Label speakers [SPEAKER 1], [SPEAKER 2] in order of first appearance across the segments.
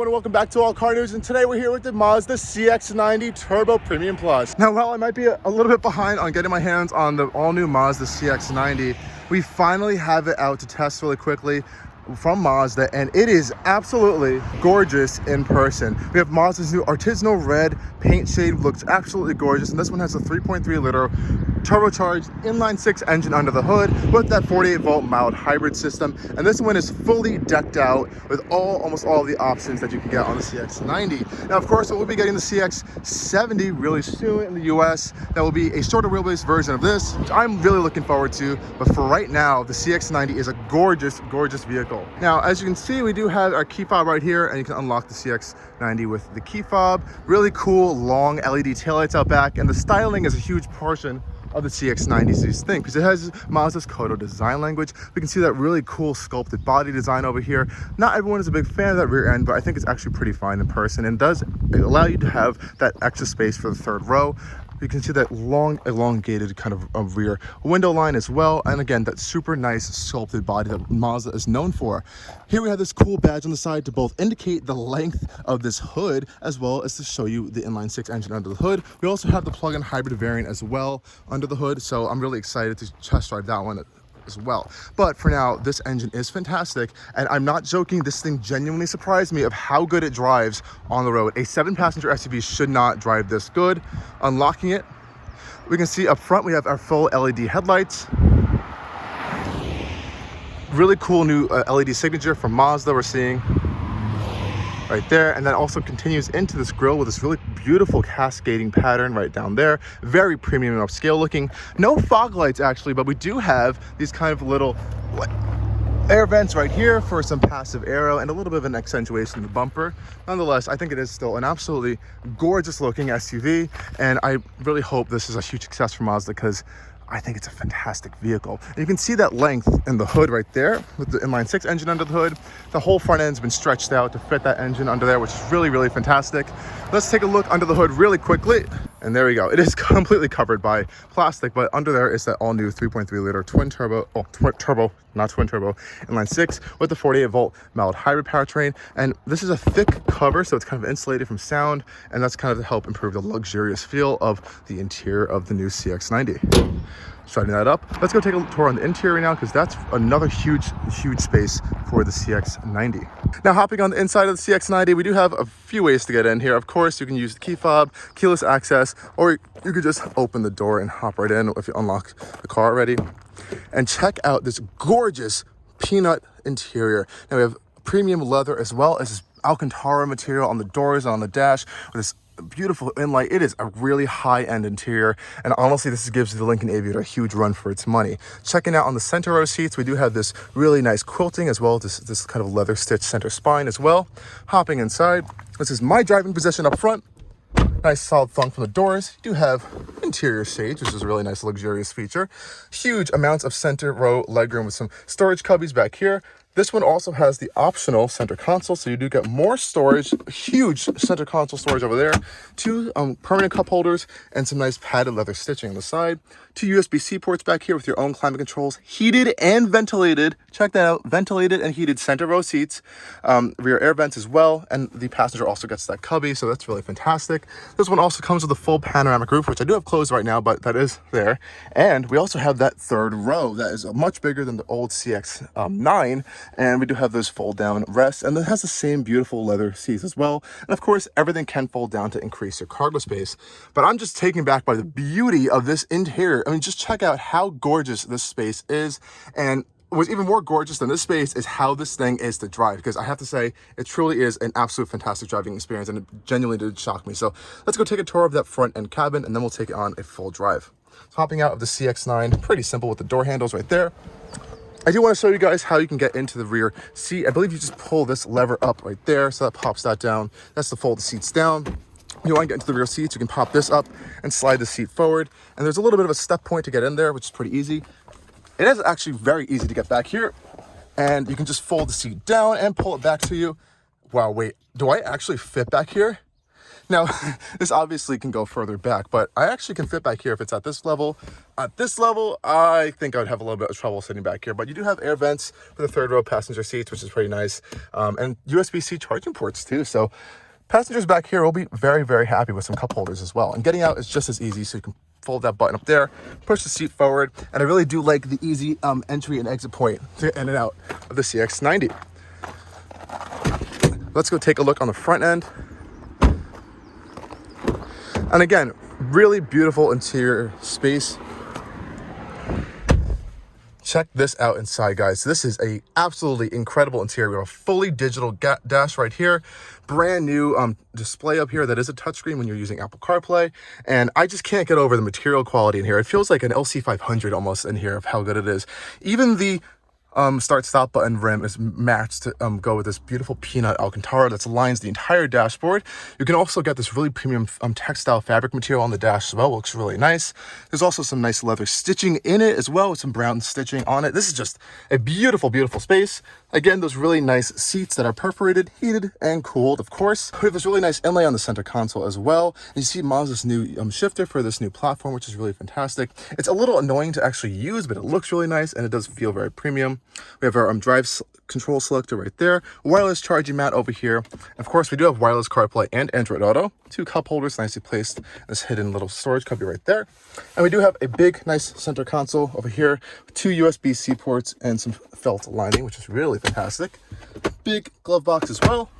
[SPEAKER 1] everyone, and welcome back to Allcarnews, and today we're here with the Mazda CX-90 Turbo Premium Plus. Now, while I might be a little bit behind on getting my hands on the all-new Mazda CX-90, we finally have it out to test really quickly from Mazda, and it is absolutely gorgeous in person. We have Mazda's new Artisan Red paint shade, looks absolutely gorgeous, and this one has a 3.3 liter turbocharged inline-6 engine under the hood with that 48-volt mild hybrid system, and this one is fully decked out with almost all of the options that you can get on the CX-90. Now, of course, we'll be getting the CX-70 really soon in the US. That will be a shorter wheelbase version of this, which I'm really looking forward to. But for right now, the CX-90 is a gorgeous vehicle. Now, as you can see, we do have our key fob right here, and you can unlock the CX-90 with the key fob. Really cool long LED taillights out back, and the styling is a huge portion of the CX-90's thing, because it has Mazda's Kodo design language. We can see that really cool sculpted body design over here. Not everyone is a big fan of that rear end, but I think it's actually pretty fine in person, and does allow you to have that extra space for the third row. You can see that long elongated kind of rear window line as well, and again, that super nice sculpted body that Mazda is known for. Here we have this cool badge on the side to both indicate the length of this hood as well as to show you the inline-6 engine under the hood. We also have the plug-in hybrid variant as well under the hood, so I'm really excited to test drive that one as well. But for now, this engine is fantastic, and I'm not joking, this thing genuinely surprised me of how good it drives on the road. A 7-passenger SUV should not drive this good. Unlocking it, we can see up front we have our full LED headlights. Really cool new LED signature from Mazda we're seeing right there, and that also continues into this grille with this really beautiful cascading pattern right down there. Very premium and upscale looking. No fog lights actually, but we do have these kind of little air vents right here for some passive aero and a little bit of an accentuation of the bumper. Nonetheless, I think it is still an absolutely gorgeous looking SUV, and I really hope this is a huge success for Mazda, because I think it's a fantastic vehicle. And you can see that length in the hood right there with the inline-6 engine under the hood. The whole front end's been stretched out to fit that engine under there, which is really fantastic. Let's take a look under the hood really quickly. And there we go. It is completely covered by plastic, but under there is that all new 3.3 liter not twin turbo inline-6 with the 48-volt mild hybrid powertrain. And this is a thick cover, so it's kind of insulated from sound, and that's kind of to help improve the luxurious feel of the interior of the new CX-90. Starting that up, let's go take a tour on the interior now, because that's another huge space for the CX-90. Now, hopping on the inside of the CX-90, we do have a few ways to get in here. Of course, you can use the key fob, keyless access, or you could just open the door and hop right in if you unlock the car already. And check out this gorgeous peanut interior. Now we have premium leather as well as this alcantara material on the doors and on the dash with this beautiful inlight. It is a really high-end interior, and honestly, this gives the Lincoln Aviator a huge run for its money. Checking out on the center row seats, we do have this really nice quilting as well as this kind of leather stitch center spine as well. Hopping inside, this is my driving position up front. Nice solid thunk from the doors. You do have interior shades, which is a really nice luxurious feature. Huge amounts of center row legroom with some storage cubbies back here. This one also has the optional center console, so you do get more storage, huge center console storage over there, 2 permanent cup holders, and some nice padded leather stitching on the side. 2 USB-C ports back here with your own climate controls, heated and ventilated. Check that out, ventilated and heated center row seats, rear air vents as well, and the passenger also gets that cubby, so that's really fantastic. This one also comes with a full panoramic roof, which I do have closed right now, but that is there. And we also have that third row that is much bigger than the old CX-9. And we do have those fold down rests, and it has the same beautiful leather seats as well. And of course, everything can fold down to increase your cargo space. But I'm just taken back by the beauty of this interior. I mean, just check out how gorgeous this space is. And what's even more gorgeous than this space is how this thing is to drive, because I have to say, it truly is an absolute fantastic driving experience, and it genuinely did shock me. So let's go take a tour of that front end cabin, and then we'll take it on a full drive. So hopping out of the CX-9, pretty simple with the door handles right there. I do want to show you guys how you can get into the rear seat. I believe you just pull this lever up right there, so that pops that down. That's to fold the seats down. If you want to get into the rear seats, you can pop this up and slide the seat forward. And there's a little bit of a step point to get in there, which is pretty easy. It is actually very easy to get back here. And you can just fold the seat down and pull it back to you. Wow, wait, do I actually fit back here? Now, this obviously can go further back, but I actually can fit back here if it's at this level. At this level, I think I would have a little bit of trouble sitting back here, but you do have air vents for the third row passenger seats, which is pretty nice, and USB-C charging ports too. So passengers back here will be very, very happy with some cup holders as well. And getting out is just as easy, so you can fold that button up there, push the seat forward, and I really do like the easy entry and exit point to get in and out of the CX-90. Let's go take a look on the front end. And again, really beautiful interior space. Check this out inside, guys. This is a absolutely incredible interior. We have a fully digital dash right here. Brand new display up here that is a touchscreen when you're using Apple CarPlay. And I just can't get over the material quality in here. It feels like an LC500 almost in here of how good it is. Even the start stop button rim is matched to go with this beautiful peanut alcantara that lines the entire dashboard. You can also get this really premium textile fabric material on the dash as well. Looks really nice. There's also some nice leather stitching in it as well with some brown stitching on it. This is just a beautiful, beautiful space. Again, those really nice seats that are perforated, heated, and cooled, of course. We have this really nice inlay on the center console as well. And you see Mazda's new shifter for this new platform, which is really fantastic. It's a little annoying to actually use, but it looks really nice and it does feel very premium. We have our drive control selector right there, wireless charging mat over here. Of course, we do have wireless CarPlay and Android Auto. Two cup holders nicely placed in this hidden little storage cubby right there. And we do have a big, nice center console over here, with two USB-C ports and some felt lining, which is really fantastic. Big glove box as well.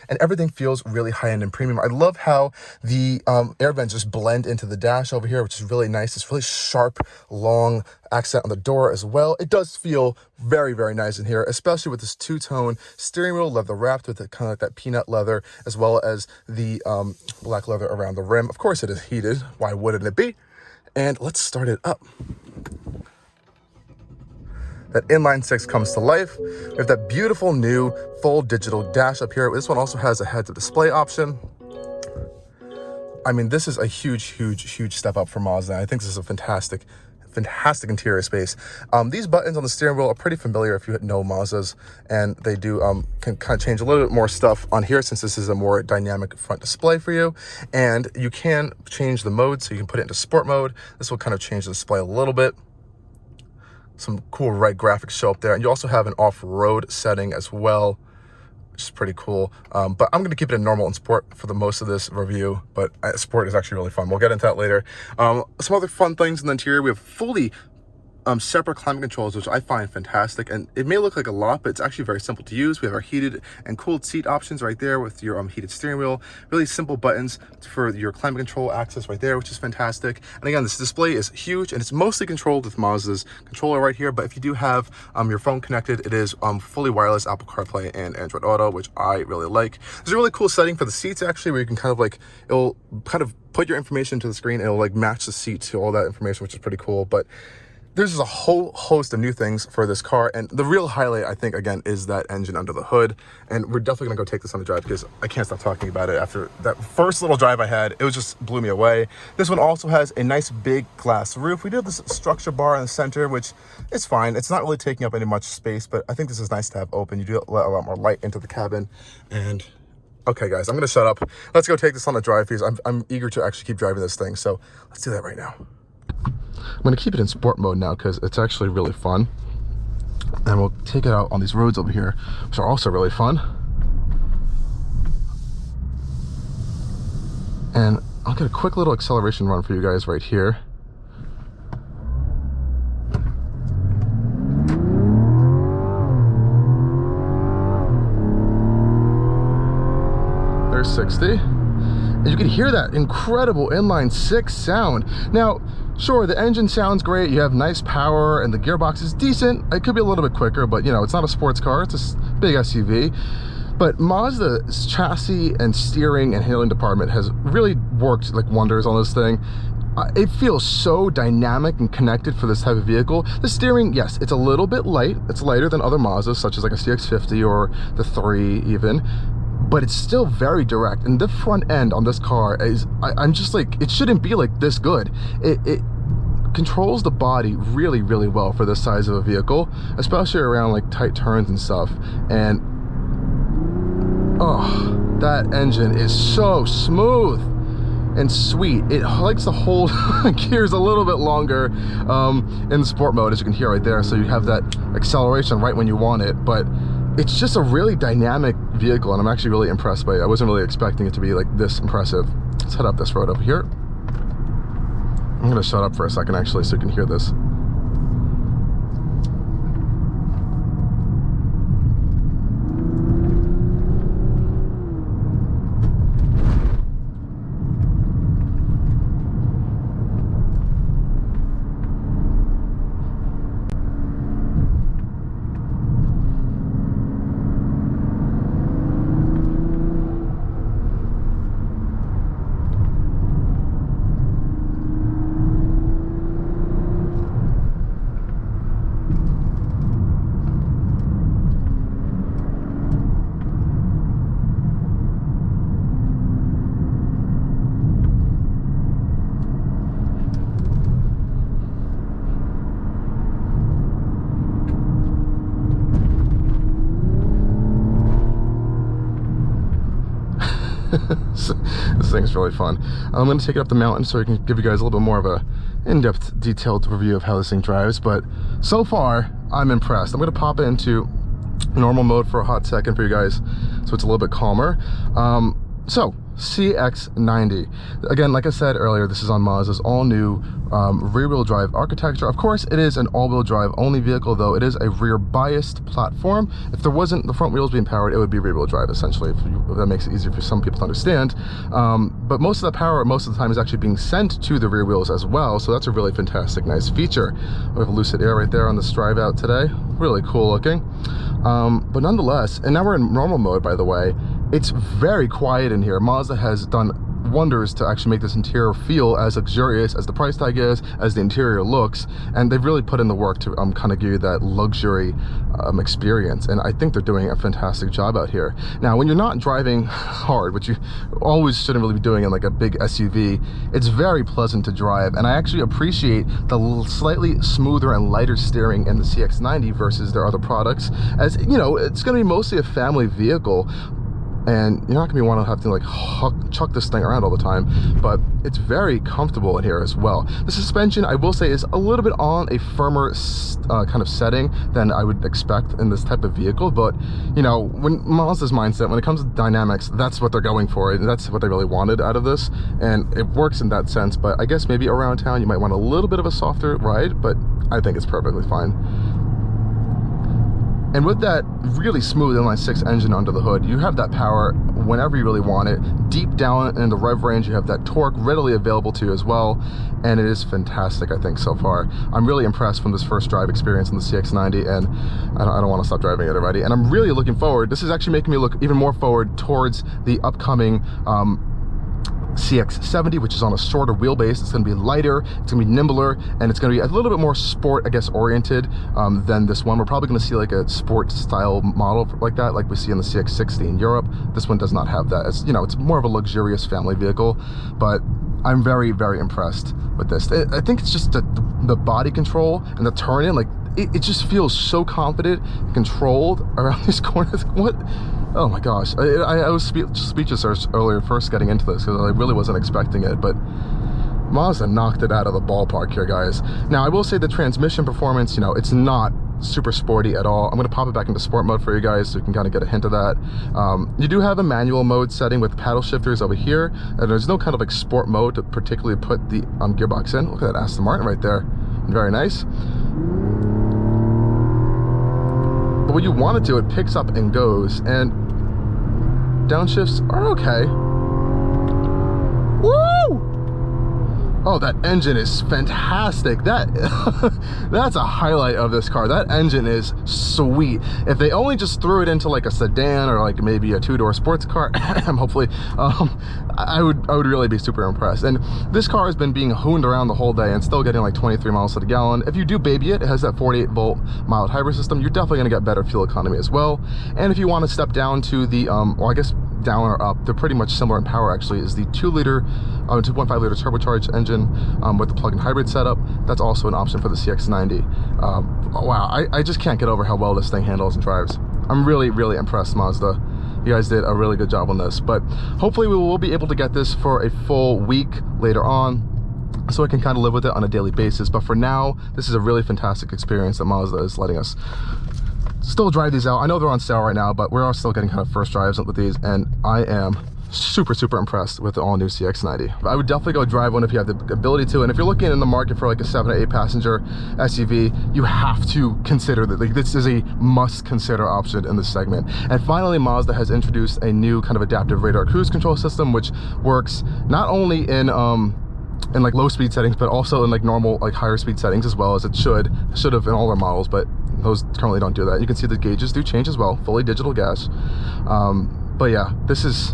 [SPEAKER 1] And everything feels really high-end and premium. I love how the air vents just blend into the dash over here, which is really nice. It's really sharp, long accent on the door as well. It does feel very, very nice in here, especially with this two-tone steering wheel leather wrapped with kind of like that peanut leather, as well as the black leather around the rim. Of course, it is heated. Why wouldn't it be? And let's start it up. That inline-6 comes to life. We have that beautiful new full digital dash up here. This one also has a heads-up display option. I mean, this is a huge, huge, huge step up for Mazda. I think this is a fantastic interior space. These buttons on the steering wheel are pretty familiar if you know Mazdas, and they do can kind of change a little bit more stuff on here since this is a more dynamic front display for you. And you can change the mode, so you can put it into sport mode. This will kind of change the display a little bit. Some cool red graphics show up there, and you also have an off-road setting as well, which is pretty cool. But I'm going to keep it in normal and sport for the most of this review, but sport is actually really fun. We'll get into that later. Some other fun things in the interior. We have fully separate climate controls, which I find fantastic, and it may look like a lot, but it's actually very simple to use. We have our heated and cooled seat options right there with your heated steering wheel. Really simple buttons for your climate control access right there, which is fantastic. And again, this display is huge, and it's mostly controlled with Mazda's controller right here, but if you do have your phone connected, it is fully wireless Apple CarPlay and Android Auto, which I really like. There's a really cool setting for the seats actually, where you can kind of like, it'll kind of put your information to the screen, and it'll like match the seat to all that information, which is pretty cool. But there's just a whole host of new things for this car, and the real highlight, I think, again, is that engine under the hood. And we're definitely gonna go take this on a drive because I can't stop talking about it. After that first little drive I had, it was just blew me away. This one also has a nice big glass roof. We do have this structure bar in the center, which is fine. It's not really taking up any much space, but I think this is nice to have open. You do let a lot more light into the cabin. And okay, guys, I'm gonna shut up. Let's go take this on a drive because I'm eager to actually keep driving this thing. So let's do that right now. I'm going to keep it in sport mode now because it's actually really fun. And we'll take it out on these roads over here, which are also really fun. And I'll get a quick little acceleration run for you guys right here. There's 60. And you can hear that incredible inline-6 sound. Now, sure, the engine sounds great, you have nice power, and the gearbox is decent. It could be a little bit quicker, but you know, it's not a sports car, it's a big SUV. But Mazda's chassis and steering and handling department has really worked like wonders on this thing. It feels so dynamic and connected for this type of vehicle. The steering, yes, it's a little bit light. It's lighter than other Mazdas, such as like a CX-50 or the 3 even. But it's still very direct, and the front end on this car is, I'm just like, it shouldn't be like this good. It controls the body really, really well for this size of a vehicle, especially around like tight turns and stuff. And oh, That engine is so smooth and sweet. It likes to hold gears a little bit longer in sport mode, as you can hear right there. So you have that acceleration right when you want it, but it's just a really dynamic vehicle, and I'm actually really impressed by it. I wasn't really expecting it to be like this impressive. Let's head up this road over here. I'm gonna shut up for a second actually so you can hear this. This thing's really fun. I'm going to take it up the mountain so I can give you guys a little bit more of a in-depth, detailed review of how this thing drives, but so far, I'm impressed. I'm going to pop it into normal mode for a hot second for you guys so it's a little bit calmer. So, CX-90. Again, like I said earlier, this is on Mazda's all-new rear-wheel drive architecture. Of course, it is an all-wheel drive only vehicle, though it is a rear-biased platform. If there wasn't the front wheels being powered, it would be rear-wheel drive, essentially, if that makes it easier for some people to understand. But most of the power, most of the time, is actually being sent to the rear wheels as well, so that's a really fantastic, nice feature. We have lucid air right there on this drive out today. Really cool looking. But nonetheless, and now we're in normal mode, by the way, it's very quiet in here. Mazda has done wonders to actually make this interior feel as luxurious as the price tag is, as the interior looks, and they've really put in the work to kind of give you that luxury experience, and I think they're doing a fantastic job out here. Now, when you're not driving hard, which you always shouldn't really be doing in like a big SUV, it's very pleasant to drive, and I actually appreciate the slightly smoother and lighter steering in the CX-90 versus their other products, as you know, it's going to be mostly a family vehicle, and you're not gonna be wanting to have to like chuck this thing around all the time, but it's very comfortable in here as well. The suspension, I will say, is a little bit on a firmer kind of setting than I would expect in this type of vehicle, but you know, when Mazda's mindset, when it comes to dynamics, that's what they're going for, and that's what they really wanted out of this, and it works in that sense. But I guess maybe around town you might want a little bit of a softer ride, but I think it's perfectly fine. And with that really smooth inline-6 engine under the hood, you have that power whenever you really want it. Deep down in the rev range, you have that torque readily available to you as well, and it is fantastic, I think, so far. I'm really impressed from this first drive experience on the CX-90, and I don't want to stop driving it already. And I'm really looking forward. This is actually making me look even more forward towards the upcoming CX-90, which is on a shorter wheelbase. It's going to be lighter, it's going to be nimbler, and it's going to be a little bit more sport, I guess, oriented than this one. We're probably going to see like a sport style model like that, like we see in the CX-60 in Europe. This one does not have that. It's, you know, it's more of a luxurious family vehicle, but I'm very, very impressed with this. I think it's just the body control and the turn-in, like it just feels so confident and controlled around these corners. What? Oh my gosh, I was speechless earlier first getting into this because I really wasn't expecting it, but Mazda knocked it out of the ballpark here, guys. Now, I will say the transmission performance, you know, it's not super sporty at all. I'm going to pop it back into sport mode for you guys so you can kind of get a hint of that. You do have a manual mode setting with paddle shifters over here, and there's no kind of like sport mode to particularly put the gearbox in. Look at that Aston Martin right there. Very nice. But when you want it to, it picks up and goes, and downshifts are okay. Woo! Oh, that engine is fantastic. That's a highlight of this car. That engine is sweet. If they only just threw it into like a sedan or like maybe a two-door sports car, hopefully, I would really be super impressed. And this car has been being hooned around the whole day and still getting like 23 miles to the gallon. If you do baby it, it has that 48-volt mild hybrid system. You're definitely gonna get better fuel economy as well. And if you want to step down to the, well, I guess down or up, they're pretty much similar in power actually, is the 2.5 liter turbocharged engine with the plug-in hybrid setup. That's also an option for the CX-90. Wow, I just can't get over how well this thing handles and drives. I'm really, really impressed, Mazda. You guys did a really good job on this, but hopefully we will be able to get this for a full week later on, so I can kind of live with it on a daily basis. But for now, this is a really fantastic experience that Mazda is letting us still drive these out. I know they're on sale right now, but we're all still getting kind of first drives with these, and I am super impressed with the all-new CX-90. I would definitely go drive one if you have the ability to, and if you're looking in the market for like a 7 or 8 passenger SUV, you have to consider that. Like, this is a must consider option in this segment. And finally, Mazda has introduced a new kind of adaptive radar cruise control system, which works not only in like low speed settings, but also in like normal, like higher speed settings as well, as it should have in all their models, but those currently don't do that. You can see the gauges do change as well, fully digital gas. But yeah, this is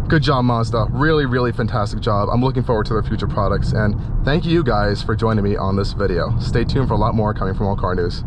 [SPEAKER 1] good job, Mazda. Really fantastic job. I'm looking forward to their future products, and thank you guys for joining me on this video. Stay tuned for a lot more coming from Allcarnews.